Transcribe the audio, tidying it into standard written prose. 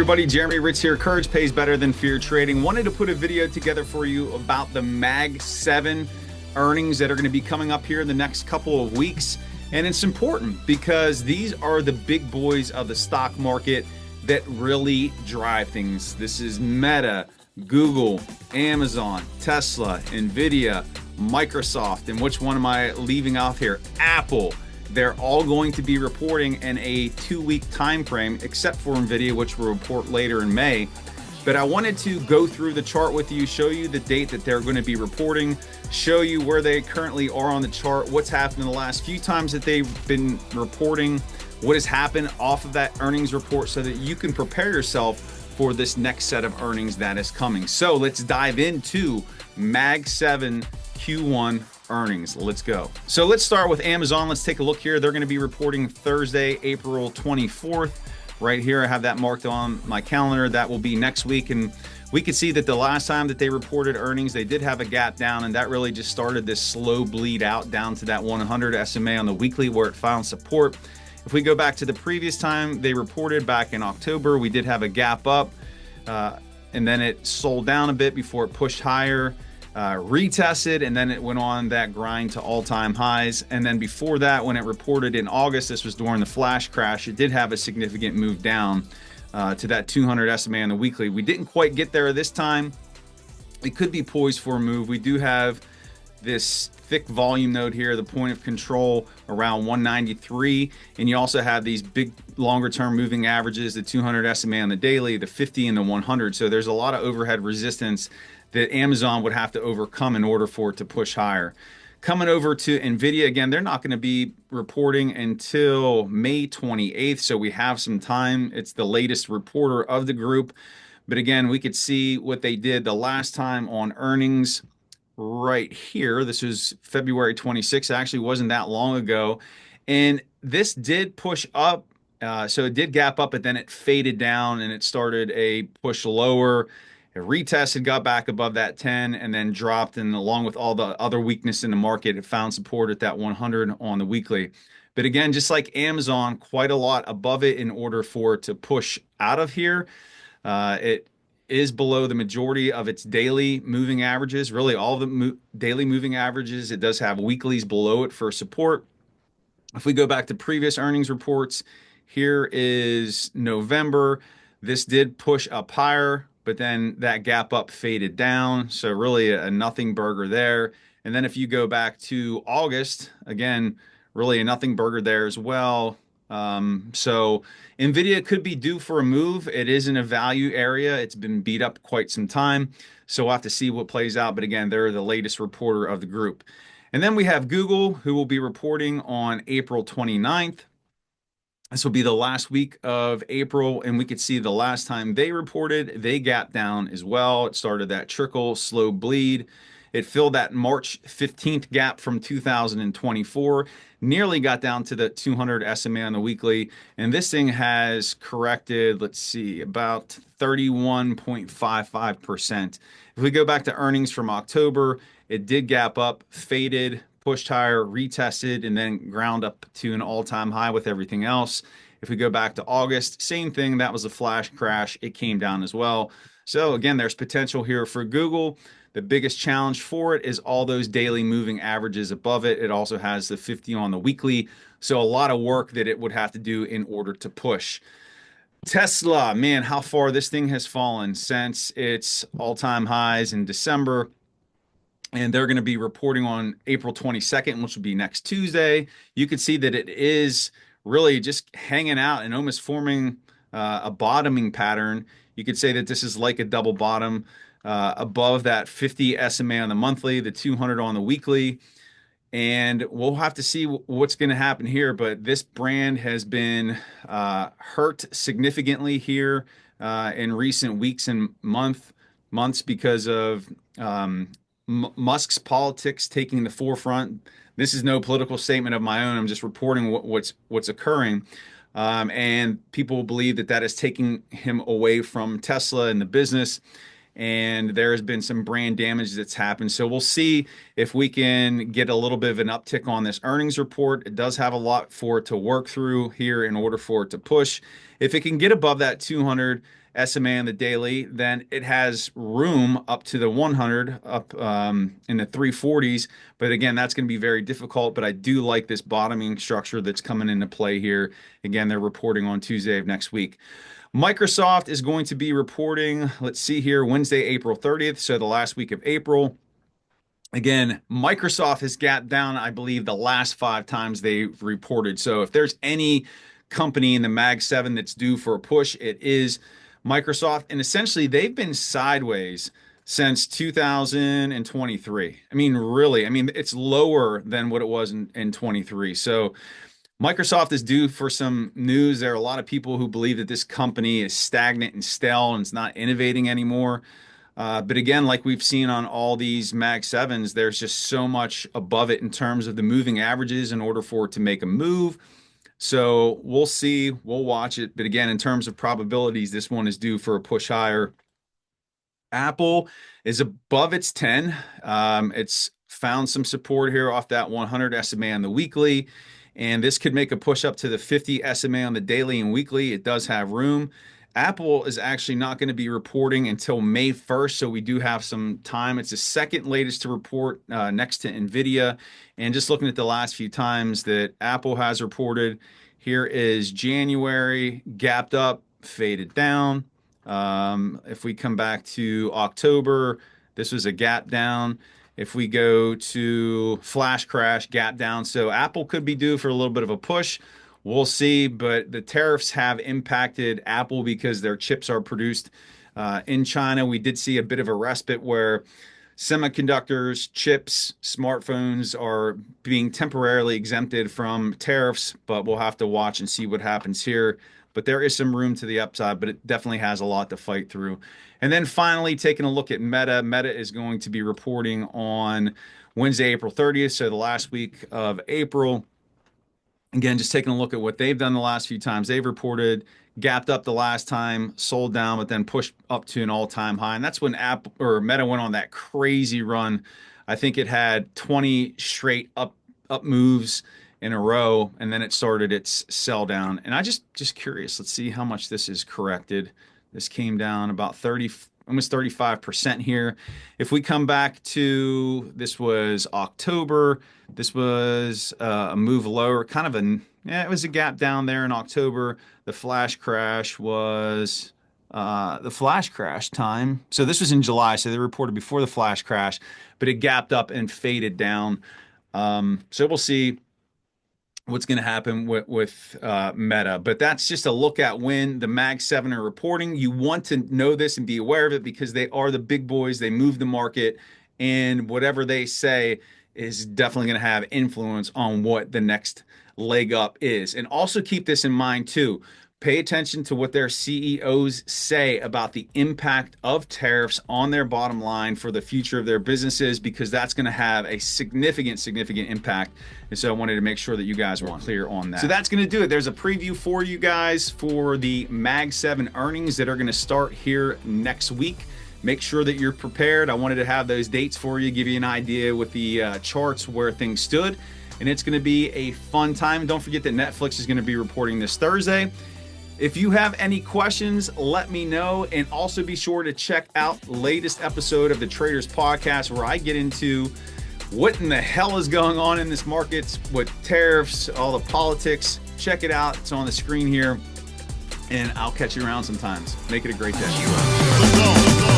everybody, Jeremy Ritz here. Courage pays better than fear trading. Wanted to put a video together for you about the Mag 7 earnings that are going to be coming up here in the next couple of weeks. And it's important because these are the big boys of the stock market that really drive things. This is Meta, Google, Amazon, Tesla, Nvidia, Microsoft, and which one am I leaving off here? Apple. They're all going to be reporting in a 2-week time frame, except for Nvidia, which will report later in May. But I wanted to go through the chart with you, show you the date that they're going to be reporting, show you where they currently are on the chart, what's happened in the last few times that they've been reporting, what has happened off of that earnings report, so that you can prepare yourself for this next set of earnings that is coming. So let's dive into Mag 7 Q1 earnings. Let's go. So let's start with Amazon. Let's take a look here. They're going to be reporting Thursday, April 24th. Right here, I have that marked on my calendar. That will be next week. And we could see that the last time that they reported earnings, they did have a gap down, and that really just started this slow bleed out down to that 100 SMA on the weekly where it found support. If we go back to the previous time they reported back in October, we did have a gap up, and then it sold down a bit before it pushed higher. Retested, and then it went on that grind to all-time highs. And then before that, when it reported in August, this was during the flash crash, it did have a significant move down to that 200 SMA on the weekly. We didn't quite get there this time. It could be poised for a move. We do have this thick volume node here, the point of control around 193, and you also have these big longer term moving averages, the 200 SMA on the daily, the 50 and the 100. So there's a lot of overhead resistance that Amazon would have to overcome in order for it to push higher. Coming over to Nvidia, again, they're not going to be reporting until May 28th, so we have some time. It's the latest reporter of the group. But again, we could see what they did the last time on earnings right here. This was February 26th. It actually wasn't that long ago. And this did push up. So it did gap up, but then it faded down and it started a push lower. It retested, got back above that 10, and then dropped. And along with all the other weakness in the market, it found support at that 100 on the weekly. But again, just like Amazon, quite a lot above it in order for it to push out of here. It is below the majority of its daily moving averages, really all of the daily moving averages. It does have weeklies below it for support. If we go back to previous earnings reports, here is November. This did push up higher, but then that gap up faded down. So really a nothing burger there. And then if you go back to August, again, really a nothing burger there as well. So Nvidia could be due for a move. It is in a value area. It's been beat up quite some time. So we'll have to see what plays out. But again, they're the latest reporter of the group. And then we have Google, who will be reporting on April 29th. This will be the last week of April, and we could see the last time they reported, they gapped down as well. It started that trickle, slow bleed. It filled that March 15th gap from 2024, nearly got down to the 200 SMA on the weekly, and this thing has corrected, let's see, about 31.55%. If we go back to earnings from October, it did gap up, faded, pushed higher, retested, and then ground up to an all-time high with everything else. If we go back to August, same thing. That was a flash crash. It came down as well. So again, there's potential here for Google. The biggest challenge for it is all those daily moving averages above it. It also has the 50 on the weekly. So a lot of work that it would have to do in order to push. Tesla, man, how far this thing has fallen since its all-time highs in December. And they're going to be reporting on April 22nd, which will be next Tuesday. You can see that it is really just hanging out and almost forming a bottoming pattern. You could say that this is like a double bottom above that 50 SMA on the monthly, the 200 on the weekly. And we'll have to see what's going to happen here. But this brand has been hurt significantly here in recent weeks and months because of Musk's politics taking the forefront. This is no political statement of my own. I'm just reporting what's occurring. And people believe that is taking him away from Tesla and the business. And there has been some brand damage that's happened. So we'll see if we can get a little bit of an uptick on this earnings report. It does have a lot for it to work through here in order for it to push. If it can get above that 200 SMA on the daily, then it has room up to the 100, up in the 340s. But again, that's going to be very difficult. But I do like this bottoming structure that's coming into play here. Again, they're reporting on Tuesday of next week. Microsoft is going to be reporting, let's see here, Wednesday, April 30th. So the last week of April. Again, Microsoft has gapped down, I believe, the last 5 times they've reported. So if there's any company in the Mag 7 that's due for a push, it is Microsoft. And essentially, they've been sideways since 2023. I mean, really, it's lower than what it was in 23. So Microsoft is due for some news. There are a lot of people who believe that this company is stagnant and stale and it's not innovating anymore. But again, like we've seen on all these Mag 7s, there's just so much above it in terms of the moving averages in order for it to make a move. So we'll see, we'll watch it. But again, in terms of probabilities, this one is due for a push higher. Apple is above its 10. It's found some support here off that 100 SMA on the weekly. And this could make a push up to the 50 SMA on the daily and weekly. It does have room. Apple is actually not going to be reporting until May 1st, so we do have some time. It's the second latest to report next to NVIDIA. And just looking at the last few times that Apple has reported, here is January, gapped up, faded down. If we come back to October, this was a gap down. If we go to flash crash, gap down. So Apple could be due for a little bit of a push. We'll see, but the tariffs have impacted Apple because their chips are produced in China. We did see a bit of a respite where semiconductors, chips, smartphones are being temporarily exempted from tariffs, but we'll have to watch and see what happens here. But there is some room to the upside, but it definitely has a lot to fight through. And then finally, taking a look at Meta. Meta is going to be reporting on Wednesday, April 30th, so the last week of April. Again, just taking a look at what they've done the last few times. They've reported, gapped up the last time, sold down, but then pushed up to an all-time high. And that's when Apple or Meta went on that crazy run. I think it had 20 straight up moves in a row, and then it started its sell down. And I just curious, let's see how much this is corrected. This came down about 30, almost 35% here. If we come back to, this was October, this was a move lower, kind of it was a gap down there in October. The flash crash was the flash crash time. So this was in July, so they reported before the flash crash, but it gapped up and faded down. So we'll see what's going to happen with Meta. But that's just a look at when the Mag 7 are reporting. You want to know this and be aware of it because they are the big boys. They move the market, and whatever they say is definitely going to have influence on what the next leg up is. And also keep this in mind too. Pay attention to what their CEOs say about the impact of tariffs on their bottom line for the future of their businesses, because that's going to have a significant impact. And so I wanted to make sure that you guys were clear on that. So that's going to do it. There's a preview for you guys for the Mag 7 earnings that are going to start here next week. Make sure that you're prepared. I wanted to have those dates for you, give you an idea with the charts where things stood. And it's going to be a fun time. Don't forget that Netflix is going to be reporting this Thursday. If you have any questions, let me know. And also be sure to check out the latest episode of the Traders Podcast, where I get into what in the hell is going on in this market with tariffs, all the politics. Check it out. It's on the screen here. And I'll catch you around sometimes. Make it a great day.